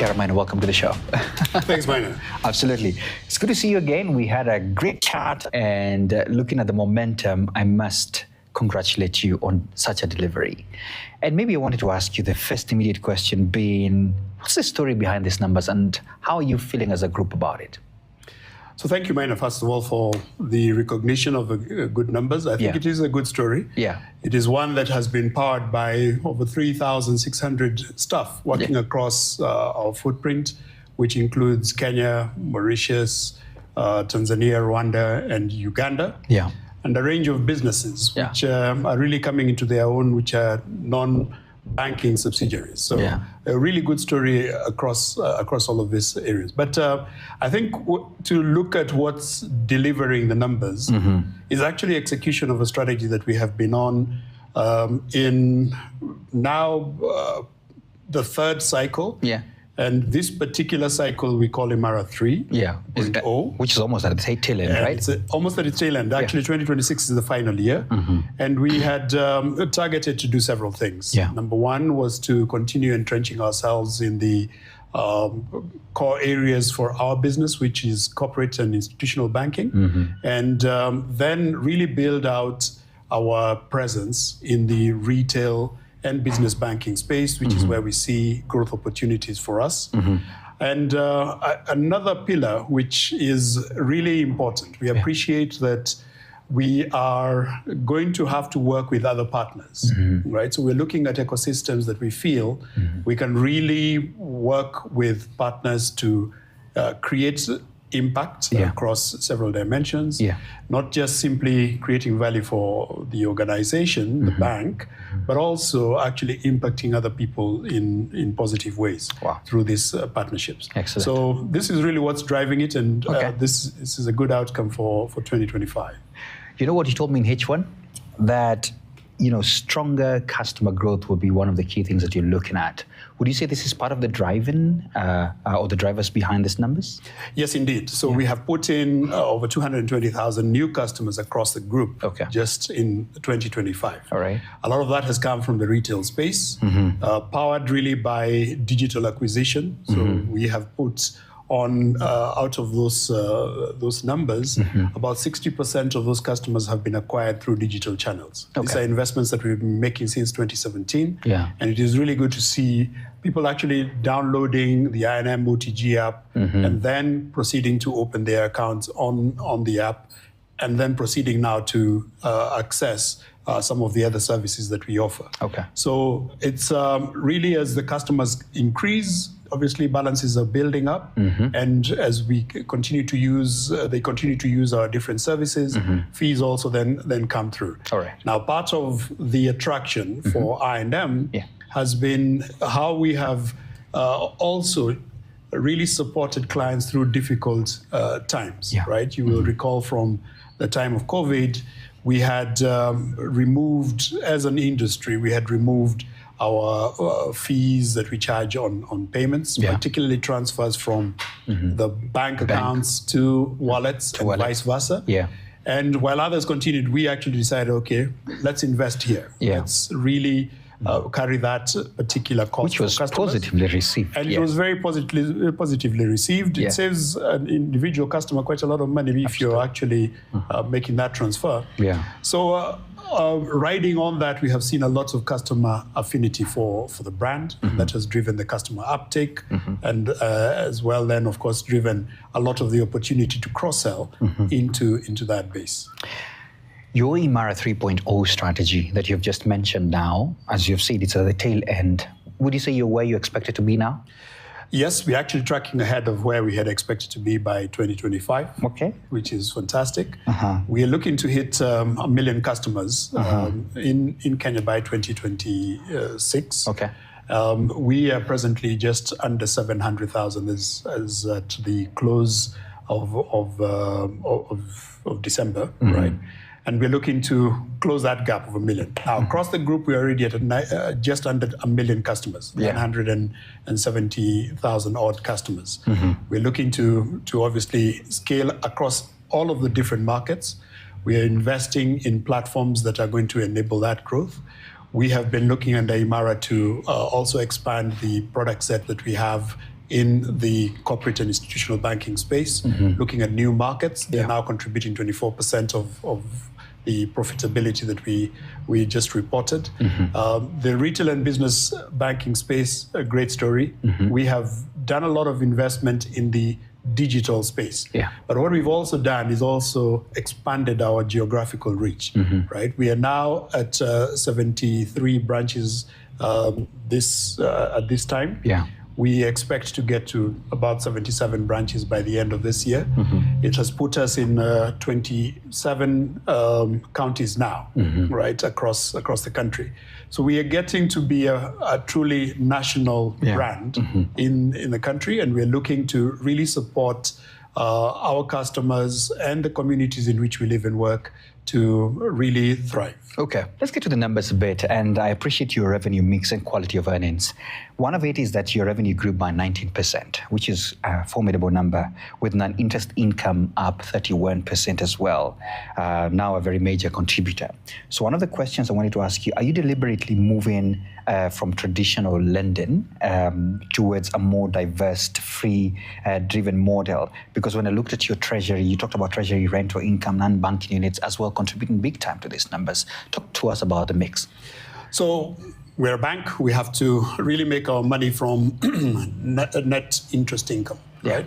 Kihara, Maina, welcome to the show. Thanks, Maina. Absolutely. It's good to see you again. We had a great chat, and looking at the momentum, I must congratulate you on such a delivery. And maybe I wanted to ask you the first immediate question being, what's the story behind these numbers and how are you feeling as a group about it? So thank you, Maina, first of all, for the recognition of the good numbers. I think it is a good story. Yeah. It is one that has been powered by over 3,600 staff working across our footprint, which includes Kenya, Mauritius, Tanzania, Rwanda, and Uganda. Yeah. And a range of businesses which are really coming into their own, which are non-banking subsidiaries. So a really good story across all of these areas. But I think to look at what's delivering the numbers is actually execution of a strategy that we have been on in now the third cycle. Yeah. And this particular cycle we call Imara 3. Yeah. Which is almost at its tail end, right? It's almost at its tail end. Actually, 2026 is the final year. And we had targeted to do several things. Yeah. Number one was to continue entrenching ourselves in the core areas for our business, which is corporate and institutional banking. And then really build out our presence in the retail and business banking space, which is where we see growth opportunities for us. And another pillar, which is really important, we appreciate that we are going to have to work with other partners, right? So we're looking at ecosystems that we feel we can really work with partners to create impact across several dimensions, not just simply creating value for the organization, the bank, but also actually impacting other people in positive ways through these partnerships. Excellent. So this is really what's driving it, and this is a good outcome for 2025. You know what you told me in H1? That stronger customer growth will be one of the key things that you're looking at. Would you say this is part of the driving or the drivers behind these numbers? Yes, indeed. So we have put in over 220,000 new customers across the group just in 2025. All right. A lot of that has come from the retail space, powered really by digital acquisition. So we have put on out of those numbers, about 60% of those customers have been acquired through digital channels. These are investments that we've been making since 2017. And it is really good to see people actually downloading the I&M OTG app and then proceeding to open their accounts on the app, and then proceeding now to access some of the other services that we offer. So it's really, as the customers increase, obviously balances are building up, and as we continue to use, they continue to use our different services, fees also then come through. Now, part of the attraction for I&M has been how we have also really supported clients through difficult times, right? You will recall from the time of COVID, we had removed, as an industry, we had removed our fees that we charge on payments, particularly transfers from the bank accounts to wallets and vice versa. And while others continued, we actually decided, okay, let's invest here. Let's really carry that particular cost, which was positively received. And it was very positively received. It saves an individual customer quite a lot of money if you're actually making that transfer. So riding on that, we have seen a lot of customer affinity for the brand. That has driven the customer uptake, and as well then, of course, driven a lot of the opportunity to cross-sell into that base. Your Imara 3.0 strategy that you've just mentioned now, as you've said, it's at the tail end. Would you say you're where you expect it to be now? Yes, we're actually tracking ahead of where we had expected to be by 2025, which is fantastic. We are looking to hit 1 million customers in Kenya by 2026. We are presently just under 700,000 as at the close of December, right? And we're looking to close that gap of 1 million. Now, across the group, we're already at just under 1 million customers, 970,000 odd customers. We're looking to obviously scale across all of the different markets. We are investing in platforms that are going to enable that growth. We have been looking under Imara to also expand the product set that we have in the corporate and institutional banking space, looking at new markets. They're now contributing 24% of the profitability that we just reported. The retail and business banking space, a great story. We have done a lot of investment in the digital space. But what we've also done is also expanded our geographical reach, right? We are now at 73 branches at this time. We expect to get to about 77 branches by the end of this year. It has put us in 27 counties now, right, across the country. So we are getting to be a truly national brand in the country, and we're looking to really support our customers and the communities in which we live and work to really thrive. Okay, let's get to the numbers a bit, and I appreciate your revenue mix and quality of earnings. One of it is that your revenue grew by 19%, which is a formidable number, with non-interest income up 31% as well, now a very major contributor. So one of the questions I wanted to ask you, are you deliberately moving from traditional lending towards a more diverse, free-driven model? Because when I looked at your treasury, you talked about treasury rental income, non-banking units as well, contributing big time to these numbers. Talk to us about the mix. So we're a bank. We have to really make our money from net interest income, right?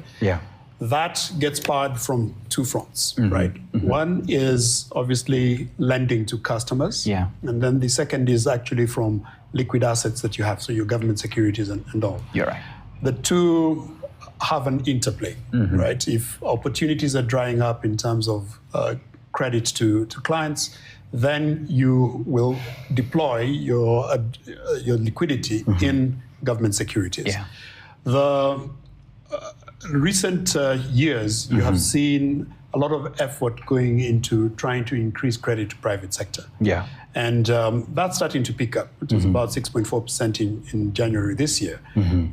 That gets powered from two fronts, right? One is obviously lending to customers. And then the second is actually from liquid assets that you have, so your government securities and all. You're right. The two have an interplay, right? If opportunities are drying up in terms of credit to clients, then you will deploy your liquidity in government securities. The recent years, you have seen a lot of effort going into trying to increase credit to private sector. And that's starting to pick up. It was about 6.4% in January this year.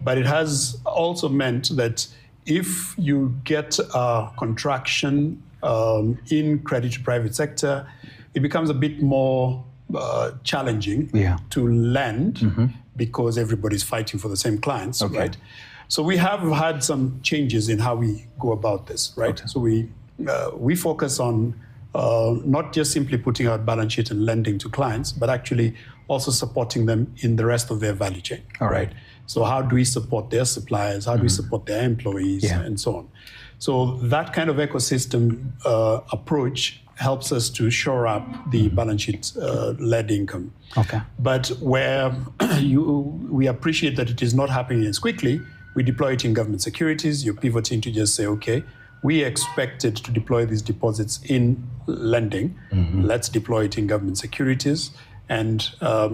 But it has also meant that if you get a contraction in credit to private sector, it becomes a bit more challenging to lend because everybody's fighting for the same clients, right? So we have had some changes in how we go about this, right? So we focus on not just simply putting out balance sheet and lending to clients, but actually also supporting them in the rest of their value chain, right? So how do we support their suppliers? How do we support their employees and so on? So that kind of ecosystem approach helps us to shore up the balance sheet led income. But where we appreciate that it is not happening as quickly, we deploy it in government securities. You're pivoting to just say, okay, we expected to deploy these deposits in lending. Let's deploy it in government securities. And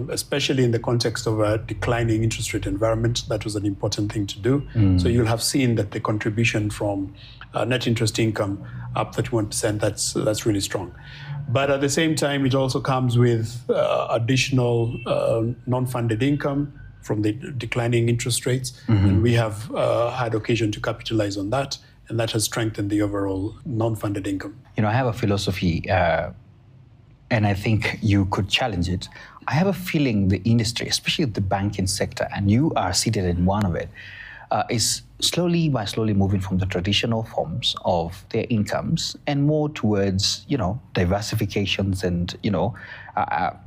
especially in the context of a declining interest rate environment, that was an important thing to do. So you'll have seen that the contribution from net interest income up 31%, that's really strong. But at the same time, it also comes with additional non-funded income from the declining interest rates. And we have had occasion to capitalize on that. And that has strengthened the overall non-funded income. You know, I have a philosophy, and I think you could challenge it. I have a feeling the industry, especially the banking sector, and you are seated in one of it, is slowly moving from the traditional forms of their incomes and more towards, diversifications and,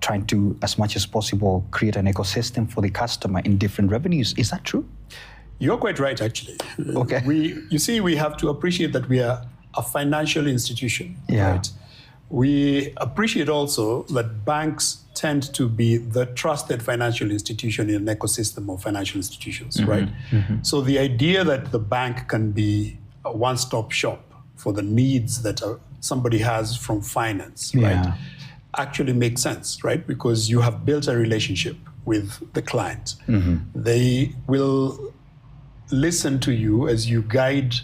trying to, as much as possible, create an ecosystem for the customer in different revenues. Is that true? You're quite right, actually. We have to appreciate that we are a financial institution, right? We appreciate also that banks tend to be the trusted financial institution in an ecosystem of financial institutions, right? So the idea that the bank can be a one-stop shop for the needs that somebody has from finance, right, actually makes sense, right? Because you have built a relationship with the client. They will listen to you as you guide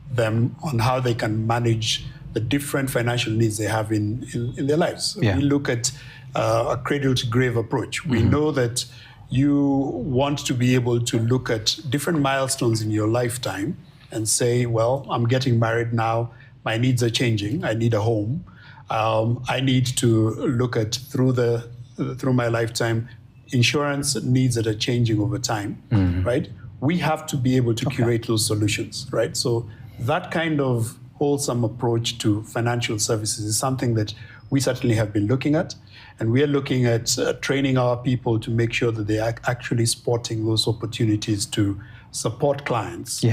them on how they can manage the different financial needs they have in their lives. We look at a cradle-to-grave approach. We know that you want to be able to look at different milestones in your lifetime and say, well, I'm getting married now, my needs are changing, I need a home. I need to look at, through my lifetime, insurance needs that are changing over time, right? we have to be able to curate those solutions, right? So that kind of wholesome approach to financial services is something that we certainly have been looking at. And we are looking at training our people to make sure that they are actually spotting those opportunities to support clients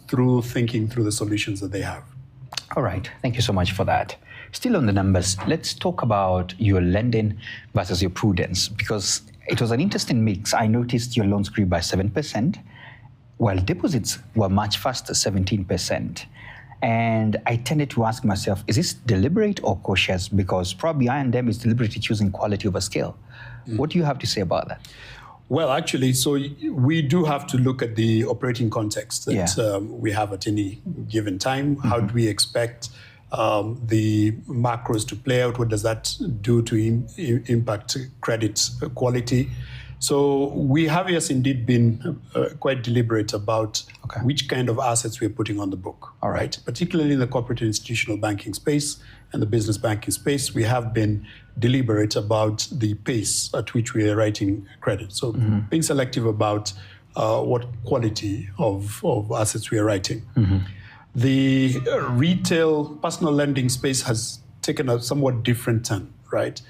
through thinking through the solutions that they have. All right. Thank you so much for that. Still on the numbers, let's talk about your lending versus your prudence, because it was an interesting mix. I noticed your loans grew by 7%, while deposits were much faster, 17%. And I tended to ask myself, is this deliberate or cautious? Because probably I&M is deliberately choosing quality over scale. What do you have to say about that? Well, actually, so we do have to look at the operating context that we have at any given time. How do we expect the macros to play out? What does that do to impact credit quality? So we have, yes, indeed been quite deliberate about which kind of assets we're putting on the book. All right. Particularly in the corporate and institutional banking space and the business banking space, we have been deliberate about the pace at which we are writing credit. So being selective about what quality of assets we are writing. The retail personal lending space has taken a somewhat different turn, right?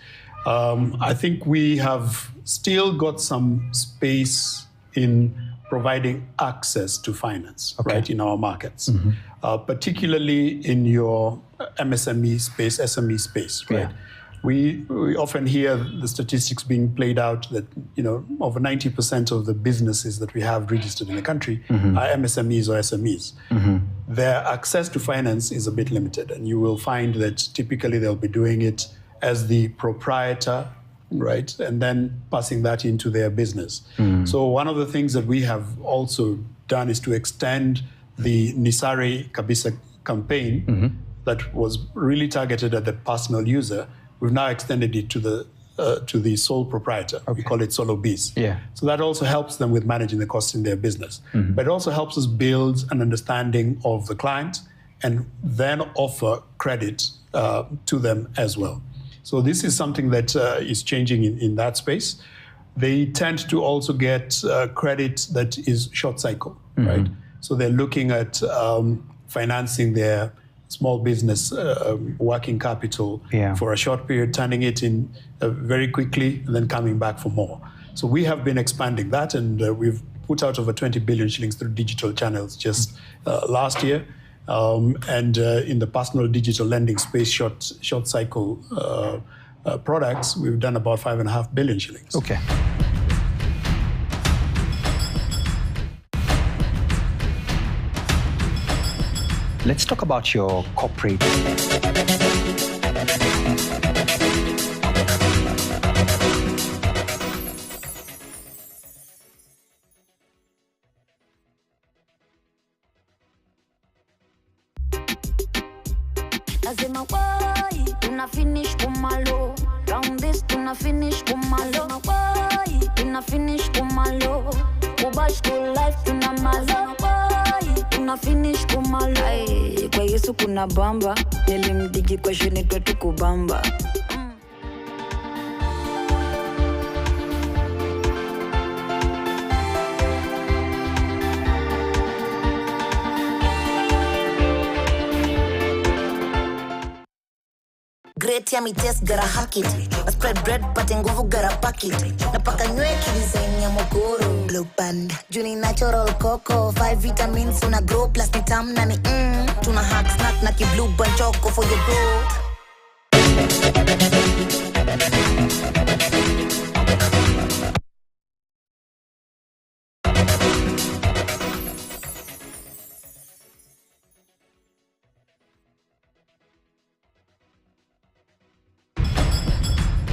I think we have still got some space in providing access to finance, right, in our markets, particularly in your MSME space, SME space, right? We often hear the statistics being played out that, over 90% of the businesses that we have registered in the country are MSMEs or SMEs. Their access to finance is a bit limited, and you will find that typically they'll be doing it as the proprietor, right, and then passing that into their business. So one of the things that we have also done is to extend the Nisare Kabisa campaign that was really targeted at the personal user. We've now extended it to the sole proprietor. We call it solo Bs. So that also helps them with managing the costs in their business. But it also helps us build an understanding of the client and then offer credit to them as well. So this is something that is changing in that space. They tend to also get credit that is short cycle, right? So they're looking at financing their small business working capital for a short period, turning it in very quickly, and then coming back for more. So we have been expanding that, and we've put out over 20 billion shillings through digital channels just last year. And in the personal digital lending space, short cycle products, we've done about 5.5 billion shillings. Okay. Let's talk about your corporate. Lazima wai, tuna finish kumalo. Round this tuna finish kumalo. Lazima wai, tuna finish kumalo. Ubash to life tuna malo. Wai, tuna finish kumalo. Ay, kwa Yesu kuna bamba. Nilimdigi kwa shini kwetu kubamba. Great yummy taste, gotta hack it. I spread bread, pate nguvu, gotta pack it. Napaka nyweki design ya mogoro. Blue band, juni natural cocoa. 5 vitamins, una grow, plus ni tam nani Tuna hack snack na ki blue band choco for your growth.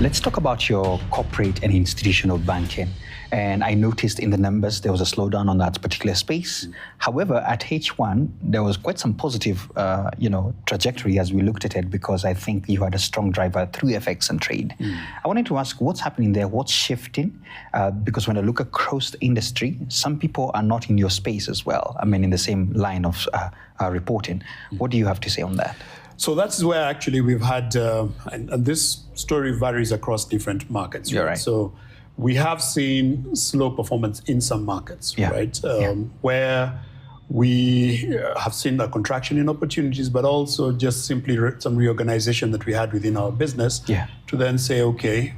Let's talk about your corporate and institutional banking. And I noticed in the numbers there was a slowdown on that particular space. However, at H1, there was quite some positive, trajectory as we looked at it, because I think you had a strong driver through FX and trade. I wanted to ask what's happening there, what's shifting? Because when I look across the industry, some people are not in your space as well. I mean, in the same line of reporting. What do you have to say on that? So that's where actually we've had, and this story varies across different markets. Right? Right. So we have seen slow performance in some markets, right? Where we have seen a contraction in opportunities, but also just simply some reorganization that we had within our business to then say, okay,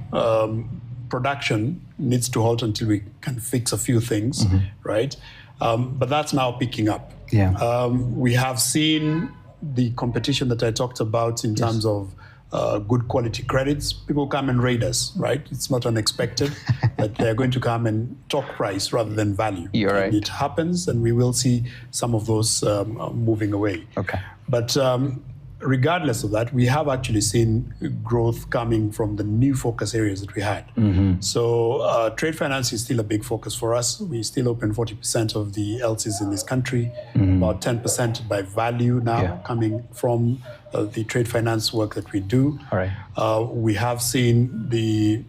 production needs to halt until we can fix a few things, right? But that's now picking up. We have seen the competition that I talked about in terms of good quality credits. People come and raid us, right? It's not unexpected that they're going to come and talk price rather than value. You're right. It happens, and we will see some of those moving away. Okay. But regardless of that, we have actually seen growth coming from the new focus areas that we had. So trade finance is still a big focus for us. We still open 40% of the LCs in this country, about 10% by value now coming from the trade finance work that we do. All right. We have seen the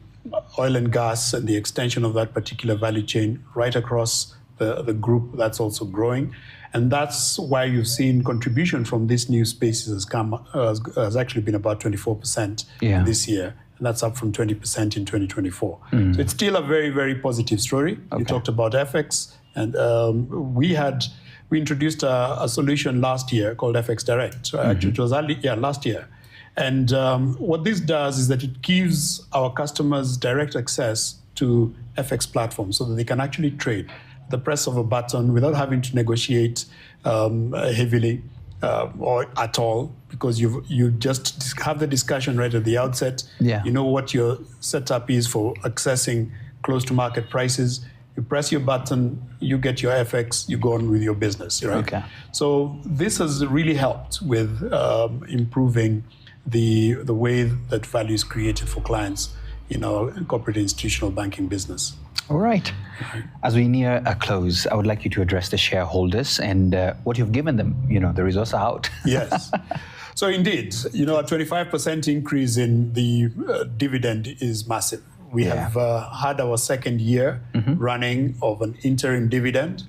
oil and gas and the extension of that particular value chain right across the group. That's also growing. And that's why you've seen contribution from these new spaces has actually been about 24% this year. And that's up from 20% in 2024. So it's still a very, very positive story. You talked about FX, and we introduced a solution last year called FX Direct. Actually, it was last year. And what this does is that it gives our customers direct access to FX platforms so that they can actually trade the press of a button without having to negotiate heavily or at all, because you just have the discussion right at the outset. You know what your setup is for accessing close to market prices. You press your button, you get your FX, you go on with your business, right? Okay. So this has really helped with improving the way that value is created for clients in our corporate institutional banking business. All right. As we near a close, I would like you to address the shareholders and what you've given them. The results are out. Yes. So indeed, a 25% increase in the dividend is massive. We have had our second year running of an interim dividend.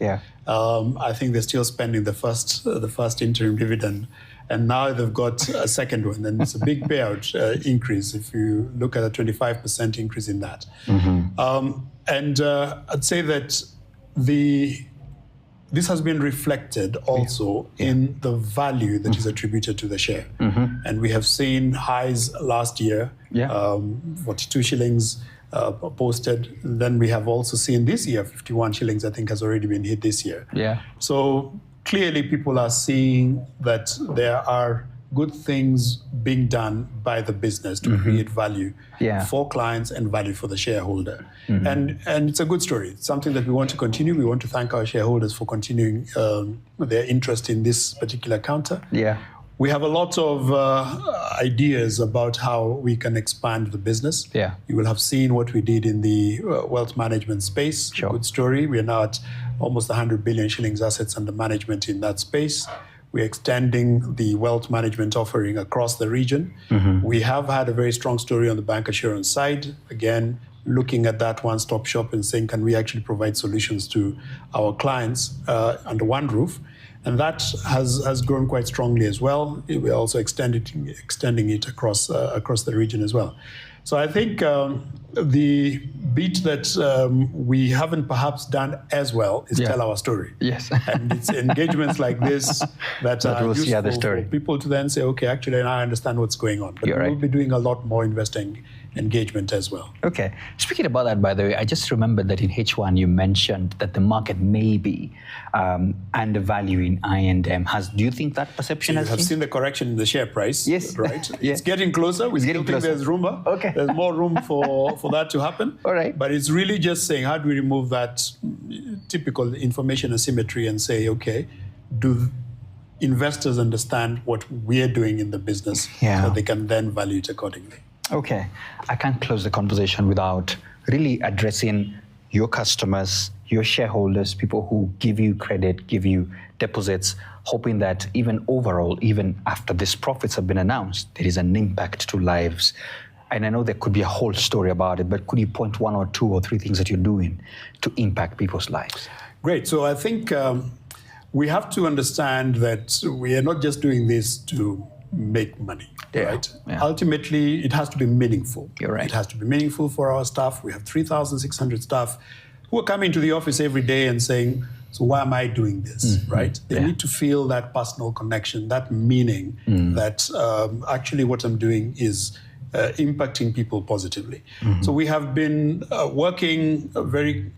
I think they're still spending the first interim dividend. And now they've got a second one, and it's a big payout increase if you look at a 25% increase in that. And I'd say that this has been reflected also in the value that is attributed to the share. And we have seen highs last year, 42 shillings posted. Then we have also seen this year, 51 shillings, I think, has already been hit this year. So clearly people are seeing that there are good things being done by the business to create value for clients and value for the shareholder. And it's a good story. It's something that we want to continue. We want to thank our shareholders for continuing their interest in this particular counter. We have a lot of ideas about how we can expand the business. You will have seen what we did in the wealth management space. Good story. We are now at almost 100 billion shillings assets under management in that space. We're extending the wealth management offering across the region. We have had a very strong story on the bank assurance side. Again, looking at that one-stop shop and saying, can we actually provide solutions to our clients under one roof? And that has grown quite strongly as well. We're also extending it across the region as well. So I think the bit that we haven't perhaps done as well is tell our story. And it's engagements like this that are useful for people to then say, okay, actually now I understand what's going on. But we'll be doing a lot more investing engagement as well. Okay. Speaking about that, by the way, I just remembered that in H1 you mentioned that the market may be undervaluing I&M. Do you think that perception has changed? You have seen the correction in the share price, right? It's getting closer. We still think there's room. There's more room for that to happen. All right. But it's really just saying, how do we remove that typical information asymmetry and say, okay, do investors understand what we're doing in the business so they can then value it accordingly? Okay. I can't close the conversation without really addressing your customers, your shareholders, people who give you credit, give you deposits, hoping that even overall, even after these profits have been announced, there is an impact to lives. And I know there could be a whole story about it, but could you point one or two or three things that you're doing to impact people's lives? Great. So I think we have to understand that we are not just doing this to make money, right? Yeah. Ultimately, it has to be meaningful. You're right. It has to be meaningful for our staff. We have 3,600 staff who are coming to the office every day and saying, so why am I doing this, right? They need to feel that personal connection, that meaning that actually what I'm doing is impacting people positively. So we have been working very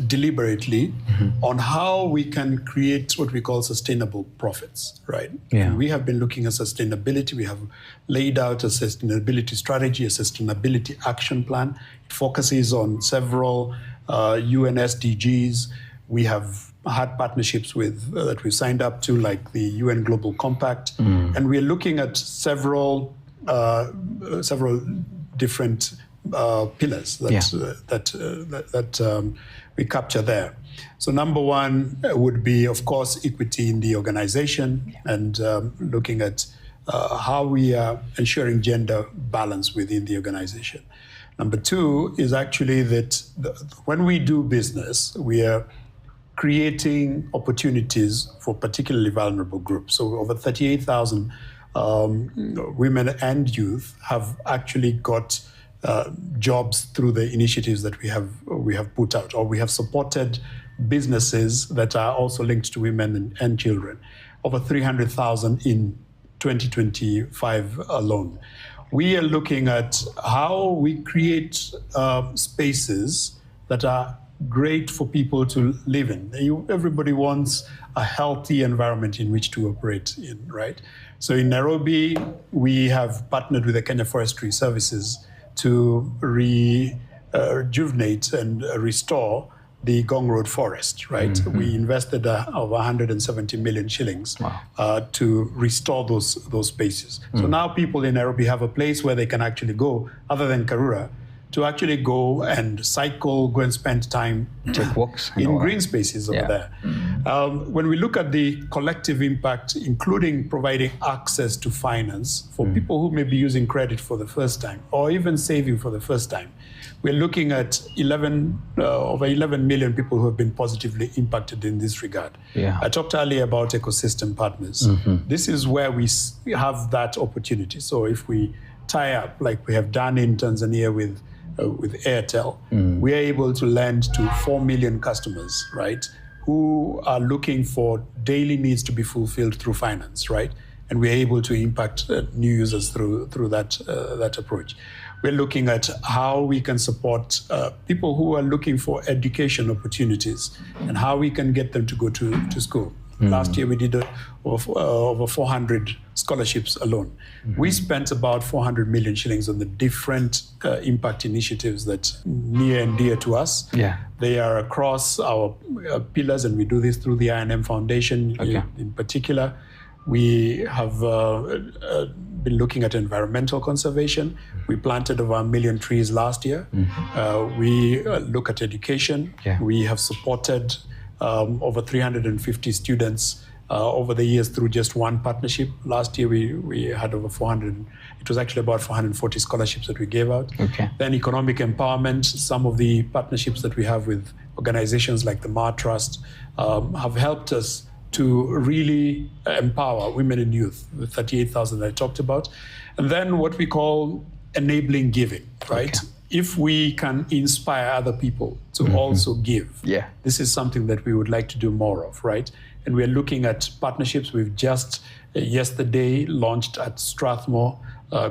deliberately on how we can create what we call sustainable profits, right? Yeah. We have been looking at sustainability. We have laid out a sustainability strategy, a sustainability action plan. It focuses on several UN SDGs. We have had partnerships with that we signed up to, like the UN Global Compact, and we're looking at several different pillars that we capture there. So number one would be, of course, equity in the organization, and looking at how we are ensuring gender balance within the organization. Number two is actually that when we do business, we are creating opportunities for particularly vulnerable groups. So over 38,000 women and youth have actually got jobs through the initiatives that we have put out, or we have supported businesses that are also linked to women and children. Over 300,000 in 2025 alone. We are looking at how we create spaces that are great for people to live in. Everybody wants a healthy environment in which to operate in, right? So in Nairobi, we have partnered with the Kenya Forestry Services to rejuvenate and restore the Gong Road forest, right? We invested over 170 million shillings to restore those spaces. So now people in Nairobi have a place where they can actually go, other than Karura, to actually go and cycle, go and spend time take walks in green spaces over there. When we look at the collective impact, including providing access to finance for people who may be using credit for the first time, or even saving for the first time, we're looking at over 11 million people who have been positively impacted in this regard. I talked earlier about ecosystem partners. This is where we have that opportunity. So if we tie up, like we have done in Tanzania with Airtel, we are able to lend to 4 million customers, right, who are looking for daily needs to be fulfilled through finance, right? And we are able to impact new users through that approach. We're looking at how we can support people who are looking for education opportunities and how we can get them to go to school. Last year, we did over 400 scholarships alone. We spent about 400 million shillings on the different impact initiatives that near and dear to us. They are across our pillars, and we do this through the I&M Foundation in particular. We have been looking at environmental conservation. We planted over 1 million trees last year. We look at education. We have supported over 350 students over the years through just one partnership. Last year, we had over 400. It was actually about 440 scholarships that we gave out. Then economic empowerment. Some of the partnerships that we have with organizations like the Ma Trust have helped us to really empower women and youth, the 38,000 that I talked about. And then what we call enabling giving, right? If we can inspire other people to also give, this is something that we would like to do more of, right? And we're looking at partnerships. We've just yesterday launched at Strathmore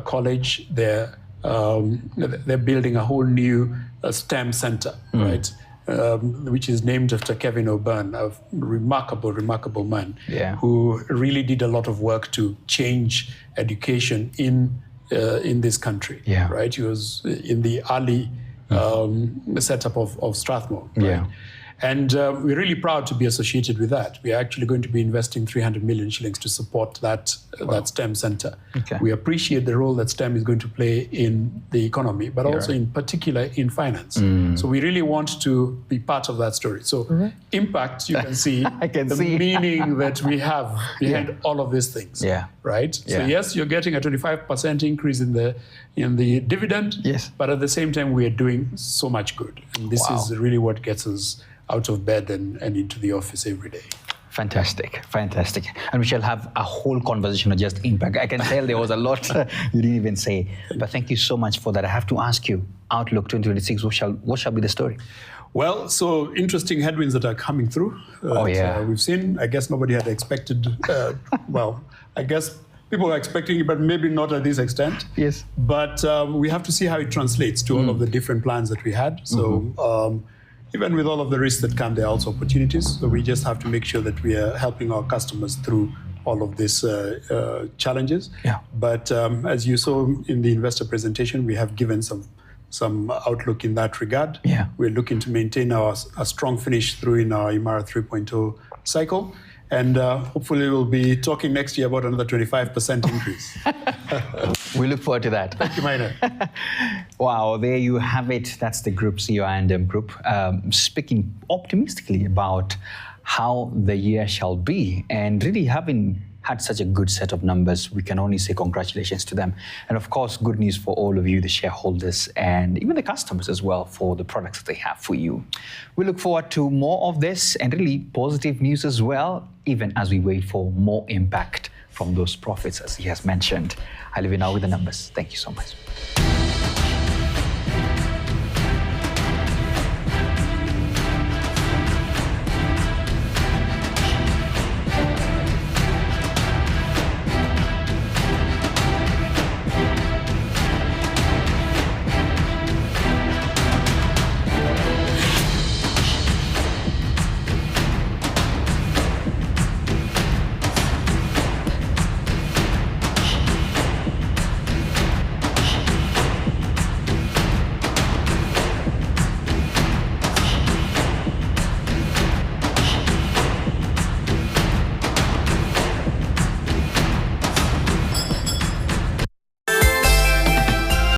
College. They're building a whole new STEM center, right? Which is named after Kevin O'Byrne, a remarkable man who really did a lot of work to change education in this country, right? He was in the early setup of Strathmore, right? And we're really proud to be associated with that. We are actually going to be investing 300 million shillings to support that STEM center. We appreciate the role that STEM is going to play in the economy, but also in particular in finance. So we really want to be part of that story. So impact, you can see meaning that we have behind all of these things, right? So yes, you're getting a 25% increase in the dividend, but at the same time, we are doing so much good. And this is really what gets us out of bed and into the office every day. Fantastic, fantastic. And we shall have a whole conversation on just impact. I can tell there was a lot you didn't even say. But thank you so much for that. I have to ask you, Outlook 2026, what shall be the story? Well, so interesting headwinds that are coming through. We've seen. I guess nobody had expected. I guess people were expecting it, but maybe not at this extent. Yes. But we have to see how it translates to all of the different plans that we had. So even with all of the risks that come, there are also opportunities. So we just have to make sure that we are helping our customers through all of these challenges. Yeah. But as you saw in the investor presentation, we have given some outlook in that regard. Yeah. We're looking to maintain a strong finish through in our Imara 3.0 cycle. And hopefully we'll be talking next year about another 25% increase. We look forward to that. Thank you, Maina. Wow, there you have it. That's the group CEO I&M Group speaking optimistically about how the year shall be, and really having had such a good set of numbers, we can only say congratulations to them. And of course, good news for all of you, the shareholders, and even the customers as well, for the products that they have for you. We look forward to more of this and really positive news as well, even as we wait for more impact from those profits, as he has mentioned. I leave you now with the numbers. Thank you so much.